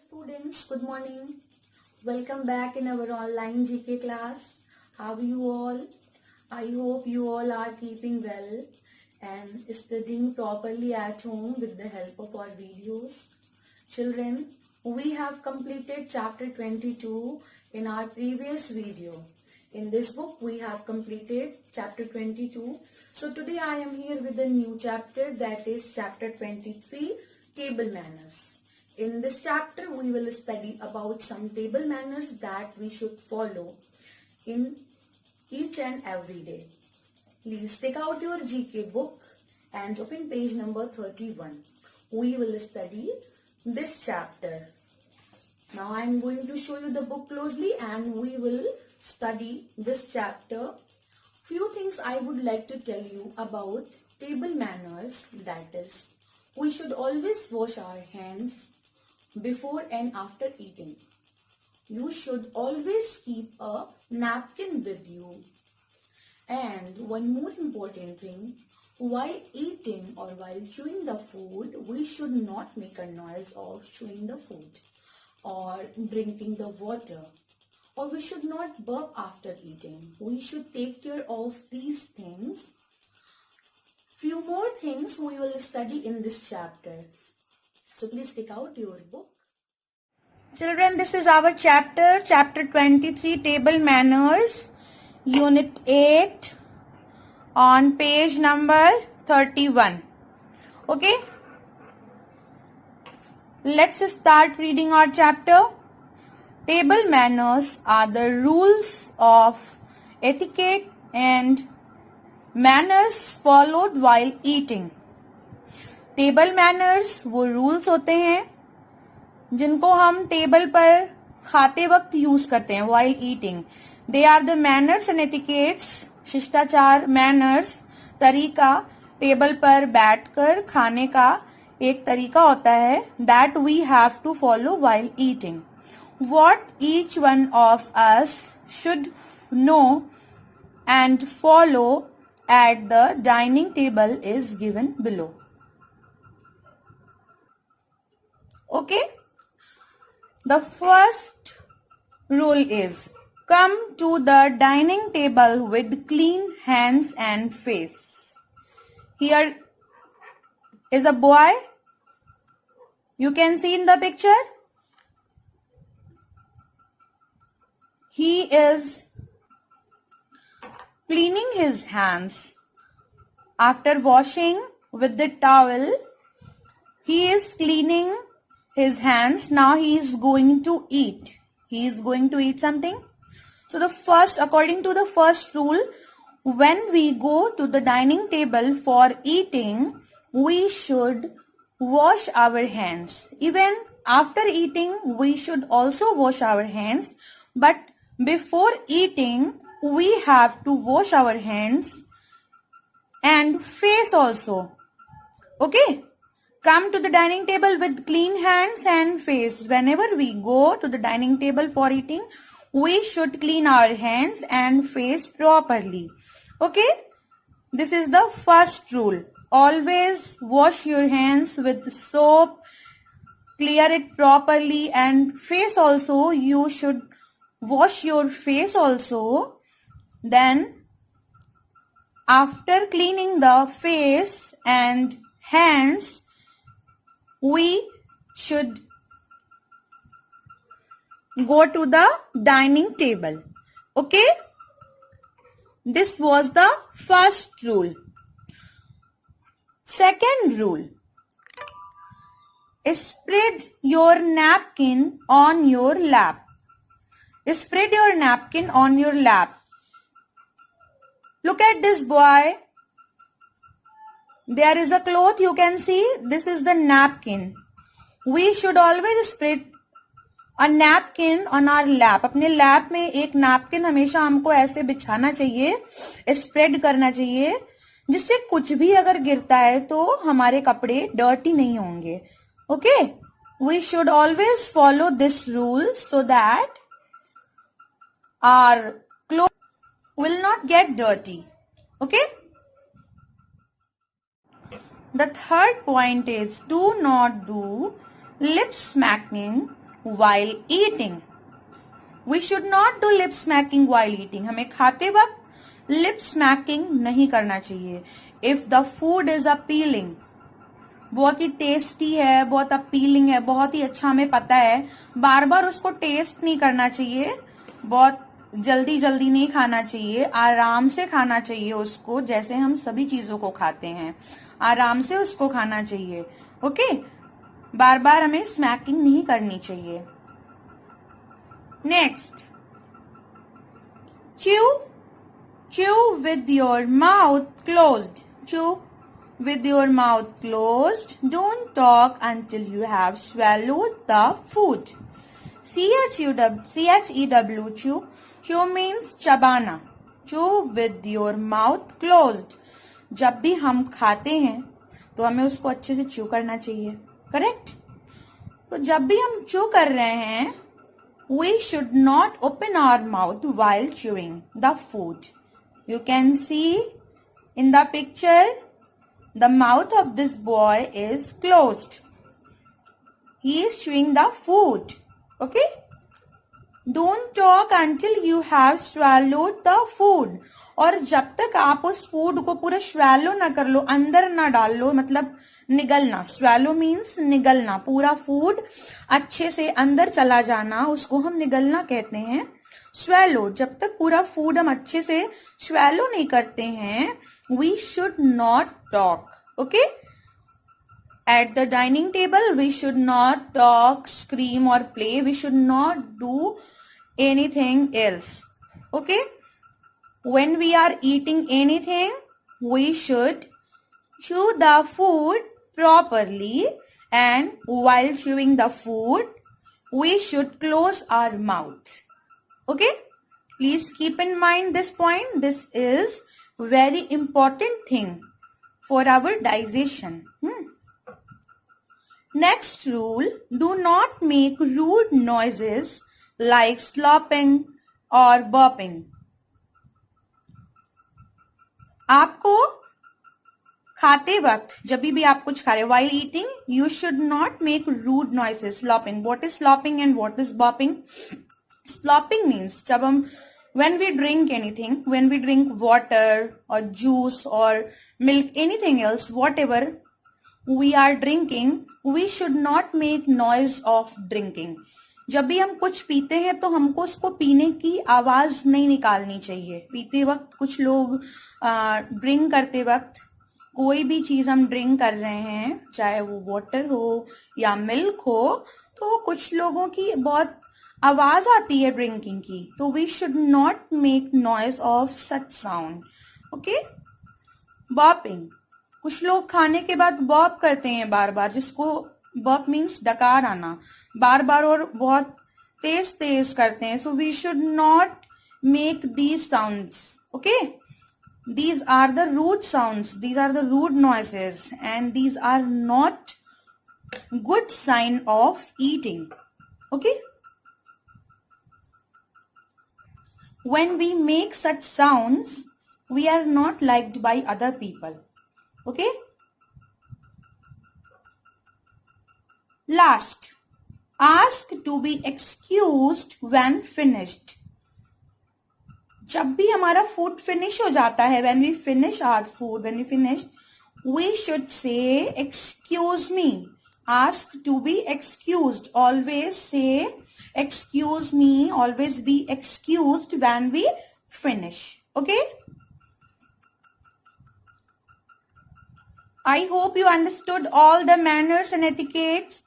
students, good morning. Welcome back in our online GK class. How are you all? I hope you all are keeping well and studying properly at home with the help of our videos. Children, we have completed chapter 22 in our previous video. In this book, we have completed chapter 22. So today I am here with a new chapter, that is chapter 23, Table Manners. In this chapter, we will study about some table manners that we should follow in each and every day. Please take out your GK book and open page number 31. We will study this chapter. Now I am going to show you the book closely and we will study this chapter. Few things I would like to tell you about table manners, that is, we should always wash our hands before and after eating. You should always keep a napkin with you. And one more important thing, while eating or while chewing the food, we should not make a noise of chewing the food or drinking the water, or we should not burp after eating. We should take care of these things. Few more things we will study in this chapter. So please take out your book. Children, this is our chapter 23, Table Manners, Unit 8, on page number 31. Okay? Let's start reading our chapter. Table manners are the rules of etiquette and manners followed while eating. Table manners वो rules होते हैं जिनको हम table पर खाते वक्त use करते हैं while eating. They are the manners and etiquettes, शिष्टाचार, मैनर्स, तरीका, टेबल पर बैठकर खाने का एक तरीका होता है that we have to follow while eating. What each one of us should know and follow at the dining table is given below. Okay? The first rule is come to the dining table with clean hands and face. Here is a boy. You can see in the picture. He is cleaning his hands. After washing with the towel, he is cleaning his hands. Now he is going to eat. He is going to eat something. So according to the first rule, when we go to the dining table for eating, we should wash our hands. Even after eating, we should also wash our hands. But before eating, we have to wash our hands and face also. Okay? Come to the dining table with clean hands and face. Whenever we go to the dining table for eating, we should clean our hands and face properly. Okay? This is the first rule. Always wash your hands with soap. Clear it properly, and face also, you should wash your face also. Then after cleaning the face and hands, we should go to the dining table. Okay? This was the first rule. Second rule. Spread your napkin on your lap. Spread your napkin on your lap. Look at this boy. There is a cloth, you can see. This is the napkin. We should always spread a napkin on our lap. अपने lap में एक napkin हमेशा हमको ऐसे बिछाना चाहिए, spread करना चाहिए, जिससे कुछ भी अगर गिरता है तो हमारे कपड़े dirty नहीं होंगे. Okay? We should always follow this rule so that our clothes will not get dirty. Okay? The third point is do not do lip smacking while eating. We should not do lip smacking while eating. हमें खाते वक्त lip smacking नहीं करना चाहिए. If the food is appealing, बहुत ही tasty है, बहुत appealing है, बहुत ही अच्छा, हमें पता है, बार बार उसको टेस्ट नहीं करना चाहिए, बहुत जल्दी जल्दी नहीं खाना चाहिए, आराम से खाना चाहिए उसको, जैसे हम सभी चीजों को खाते हैं, आराम से उसको खाना चाहिए. ओके, बार बार हमें स्मैकिंग नहीं करनी चाहिए. Next, chew with your mouth closed. Chew with your mouth closed. Don't talk until you have swallowed the food. CHEW, chew. Chew means चबाना. Chew with your mouth closed. जब भी हम खाते हैं तो हमें उसको अच्छे से च्यू करना चाहिए. करेक्ट? तो जब भी हम च्यू कर रहे हैं, we should not open our mouth while chewing the food. You can see in the picture, the mouth of this boy is closed. He is chewing the food. Okay? Don't talk until you have swallowed the food. और जब तक आप उस food को पूरा swallow ना कर लो, अंदर ना डाल लो, मतलब निगलना. swallow means निगलना, पूरा फूड अच्छे से अंदर चला जाना, उसको हम निगलना कहते हैं. swallow, जब तक पूरा फूड हम अच्छे से swallow नहीं करते हैं, we should not talk. Okay? At the dining table, we should not talk, scream or play. We should not do anything else. Okay? When we are eating anything, we should chew the food properly, and while chewing the food, we should close our mouth. Okay? Please keep in mind this point. This is very important thing for our digestion. Next rule, do not make rude noises like slopping or burping. आपको खाते वक्त, जब भी आप कुछ खा रहे, while eating, you should not make rude noises. Slopping. What is slopping and what is burping? Slopping means जब हम, when we drink anything, when we drink water or juice or milk, anything else, whatever we are drinking, we should not make noise of drinking. जब भी हम कुछ पीते हैं तो हमको उसको पीने की आवाज नहीं निकालनी चाहिए. पीते वक्त कुछ लोग ड्रिंक करते वक्त, कोई भी चीज हम ड्रिंक कर रहे हैं, चाहे वो वाटर हो या मिल्क हो, तो कुछ लोगों की बहुत आवाज आती है ड्रिंकिंग की, तो we should not make noise of such sound. Okay? Burping, कुछ लोग खाने के बाद बर्प करते हैं बार बार, जिसको बर्प मीन्स डकार आना, बार बार और बहुत तेज तेज करते हैं. So we should not make these sounds. Okay? These are the rude sounds. These are the rude noises, and these are not good sign of eating. Okay? When we make such sounds, we are not liked by other people. Okay? Last, ask to be excused when finished. जब भी हमारा food finish हो जाता है, when we finish our food, when we finish, we should say excuse me. Ask to be excused. Always say excuse me. Always be excused when we finish. Okay? I hope you understood all the manners and etiquettes.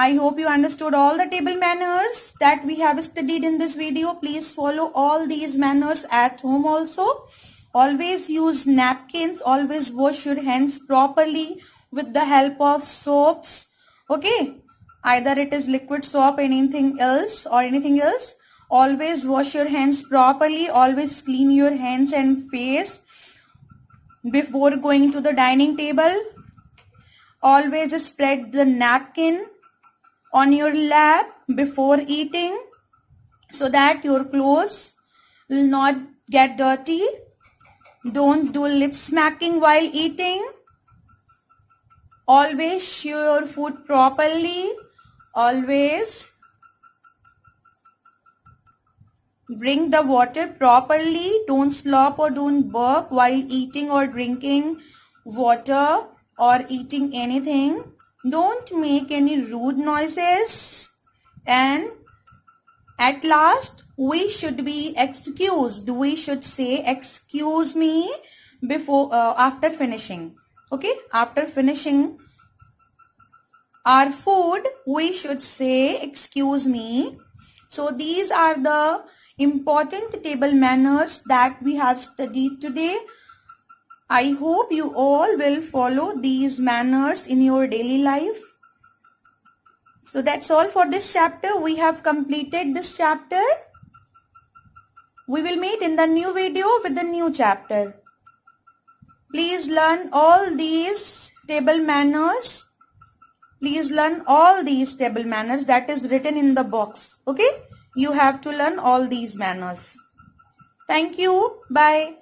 I hope you understood all the table manners that we have studied in this video. Please follow all these manners at home also. Always use napkins. Always wash your hands properly with the help of soaps. Okay? Either it is liquid soap or anything else. Always wash your hands properly. Always clean your hands and face before going to the dining table. Always spread the napkin on your lap before eating so that your clothes will not get dirty. Don't do lip smacking while eating. Always chew your food properly. always drink the water properly. Don't slop or don't burp while eating or drinking water or eating anything. Don't make any rude noises. And at last, we should be excused. We should say excuse me before after finishing. Okay, after finishing our food, we should say excuse me. So these are the important table manners that we have studied today. I hope you all will follow these manners in your daily life. So that's all for this chapter. We have completed this chapter. We will meet in the new video with the new chapter. Please learn all these table manners. Please learn all these table manners that is written in the box. Okay? You have to learn all these manners. Thank you. Bye.